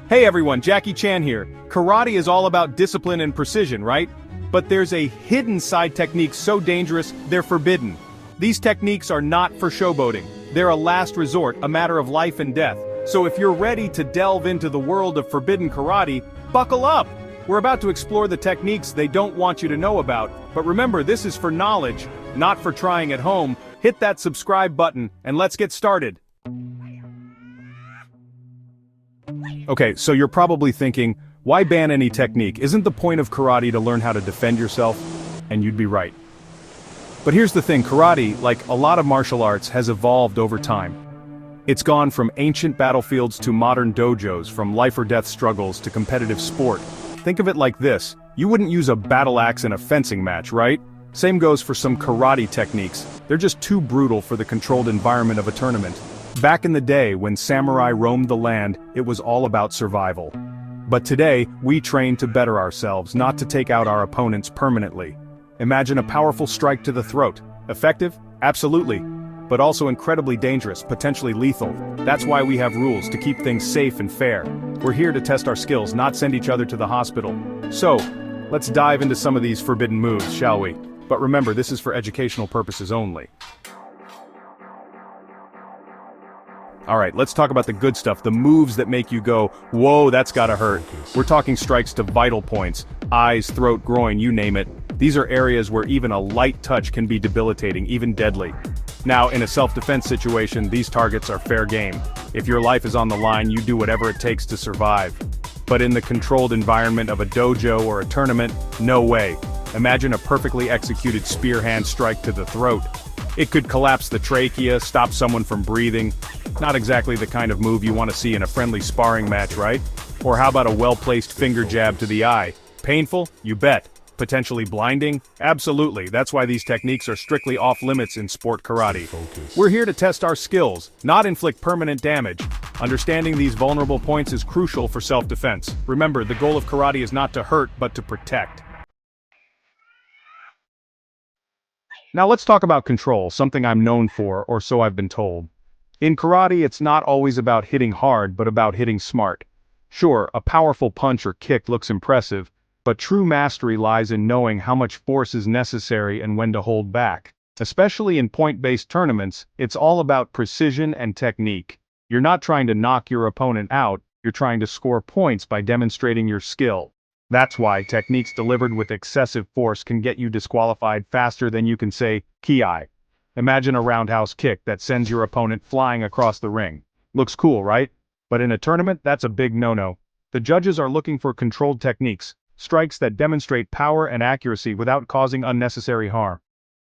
Hey everyone, Jackie Chan here. Karate is all about discipline and precision, right? But there's a hidden side technique so dangerous, they're forbidden. These techniques are not for showboating. They're a last resort, a matter of life and death. So if you're ready to delve into the world of forbidden karate, buckle up! We're about to explore the techniques they don't want you to know about. But remember, this is for knowledge, not for trying at home. Hit that subscribe button, and let's get started. Okay, so you're probably thinking, why ban any technique? Isn't the point of karate to learn how to defend yourself? And you'd be right. But here's the thing, karate, like a lot of martial arts, has evolved over time. It's gone from ancient battlefields to modern dojos, from life or death struggles to competitive sport. Think of it like this, you wouldn't use a battle axe in a fencing match, right? Same goes for some karate techniques, they're just too brutal for the controlled environment of a tournament. Back in the day, when samurai roamed the land, it was all about survival. But today, we train to better ourselves, not to take out our opponents permanently. Imagine a powerful strike to the throat. Effective? Absolutely. But also incredibly dangerous, potentially lethal. That's why we have rules, to keep things safe and fair. We're here to test our skills, not send each other to the hospital. So, let's dive into some of these forbidden moves, shall we? But remember, this is for educational purposes only. Alright, let's talk about the good stuff, the moves that make you go, whoa, that's gotta hurt. We're talking strikes to vital points, eyes, throat, groin, you name it. These are areas where even a light touch can be debilitating, even deadly. Now, in a self-defense situation, these targets are fair game. If your life is on the line, you do whatever it takes to survive. But in the controlled environment of a dojo or a tournament, no way. Imagine a perfectly executed spear hand strike to the throat. It could collapse the trachea, stop someone from breathing. Not exactly the kind of move you want to see in a friendly sparring match, right? Or how about a well-placed finger jab to the eye? Painful? You bet. Potentially blinding? Absolutely, that's why these techniques are strictly off-limits in sport karate. We're here to test our skills, not inflict permanent damage. Understanding these vulnerable points is crucial for self-defense. Remember, the goal of karate is not to hurt, but to protect. Now let's talk about control, something I'm known for, or so I've been told. In karate, it's not always about hitting hard, but about hitting smart. Sure, a powerful punch or kick looks impressive, but true mastery lies in knowing how much force is necessary and when to hold back. Especially in point-based tournaments, it's all about precision and technique. You're not trying to knock your opponent out, you're trying to score points by demonstrating your skill. That's why techniques delivered with excessive force can get you disqualified faster than you can say, ki. Imagine a roundhouse kick that sends your opponent flying across the ring. Looks cool, right? But in a tournament, that's a big no-no. The judges are looking for controlled techniques, strikes that demonstrate power and accuracy without causing unnecessary harm.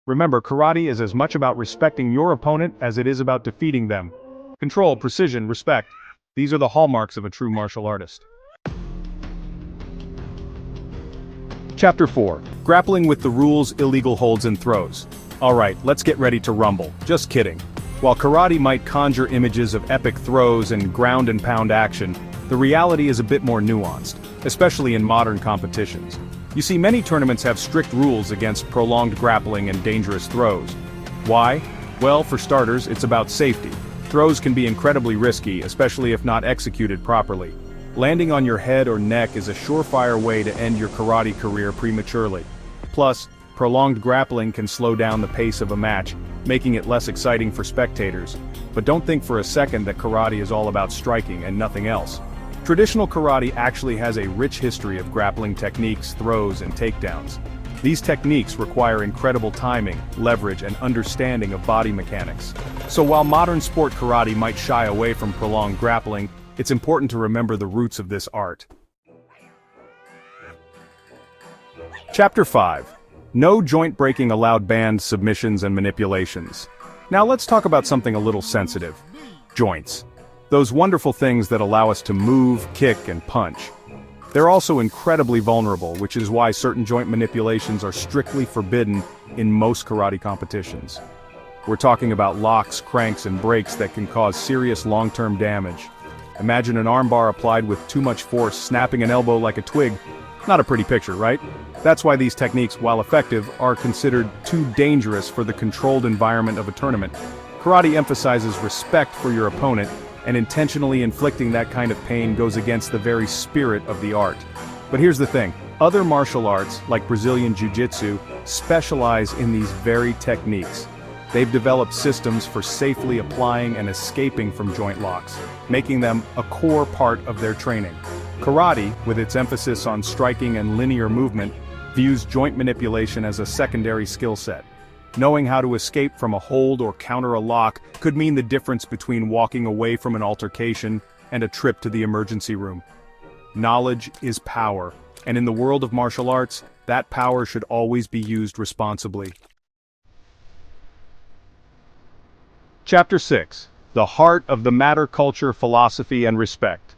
Remember, karate is as much about respecting your opponent as it is about defeating them. Control, precision, respect. These are the hallmarks of a true martial artist. Chapter 4. Grappling with the rules, illegal holds and throws. Alright, let's get ready to rumble. Just kidding. While karate might conjure images of epic throws and ground and pound action, the reality is a bit more nuanced, especially in modern competitions. You see, many tournaments have strict rules against prolonged grappling and dangerous throws. Why? Well, for starters, it's about safety. Throws can be incredibly risky, especially if not executed properly. Landing on your head or neck is a surefire way to end your karate career prematurely. Plus, prolonged grappling can slow down the pace of a match, making it less exciting for spectators. But don't think for a second that karate is all about striking and nothing else. Traditional karate actually has a rich history of grappling techniques, throws, and takedowns. These techniques require incredible timing, leverage, and understanding of body mechanics. So while modern sport karate might shy away from prolonged grappling, it's important to remember the roots of this art. Chapter 5. No joint breaking allowed, banned submissions and manipulations. Now let's talk about something a little sensitive. Joints. Those wonderful things that allow us to move, kick, and punch. They're also incredibly vulnerable, which is why certain joint manipulations are strictly forbidden in most karate competitions. We're talking about locks, cranks, and breaks that can cause serious long-term damage. Imagine an armbar applied with too much force snapping an elbow like a twig. Not a pretty picture, right? That's why these techniques, while effective, are considered too dangerous for the controlled environment of a tournament. Karate emphasizes respect for your opponent, and intentionally inflicting that kind of pain goes against the very spirit of the art. But here's the thing, other martial arts, like Brazilian Jiu-Jitsu, specialize in these very techniques. They've developed systems for safely applying and escaping from joint locks, making them a core part of their training. Karate, with its emphasis on striking and linear movement, views joint manipulation as a secondary skill set. Knowing how to escape from a hold or counter a lock could mean the difference between walking away from an altercation and a trip to the emergency room. Knowledge is power, and in the world of martial arts, that power should always be used responsibly. Chapter 6. The Heart of the Matter: Culture, Philosophy, and Respect.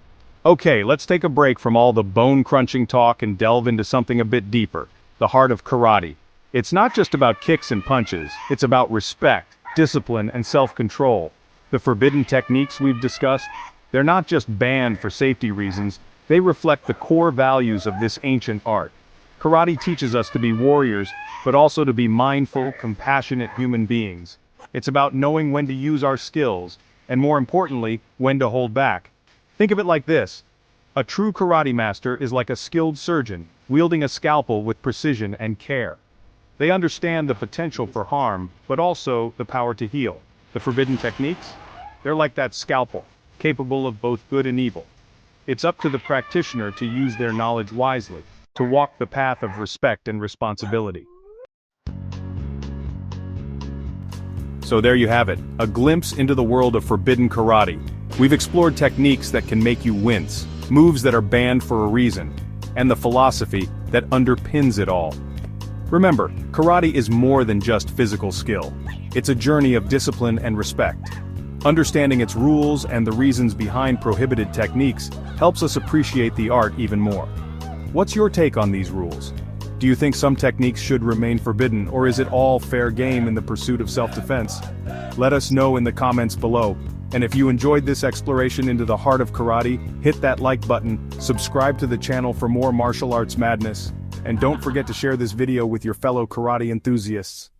Okay, let's take a break from all the bone-crunching talk and delve into something a bit deeper, the heart of karate. It's not just about kicks and punches, it's about respect, discipline, and self-control. The forbidden techniques we've discussed, they're not just banned for safety reasons, they reflect the core values of this ancient art. Karate teaches us to be warriors, but also to be mindful, compassionate human beings. It's about knowing when to use our skills, and more importantly, when to hold back. Think of it like this. A true karate master is like a skilled surgeon, wielding a scalpel with precision and care. They understand the potential for harm, but also the power to heal. The forbidden techniques? They're like that scalpel, capable of both good and evil. It's up to the practitioner to use their knowledge wisely, to walk the path of respect and responsibility. So there you have it, a glimpse into the world of forbidden karate. We've explored techniques that can make you wince, moves that are banned for a reason, and the philosophy that underpins it all. Remember, karate is more than just physical skill. It's a journey of discipline and respect. Understanding its rules and the reasons behind prohibited techniques helps us appreciate the art even more. What's your take on these rules? Do you think some techniques should remain forbidden, or is it all fair game in the pursuit of self-defense? Let us know in the comments below. And if you enjoyed this exploration into the heart of karate, hit that like button, subscribe to the channel for more martial arts madness, and don't forget to share this video with your fellow karate enthusiasts.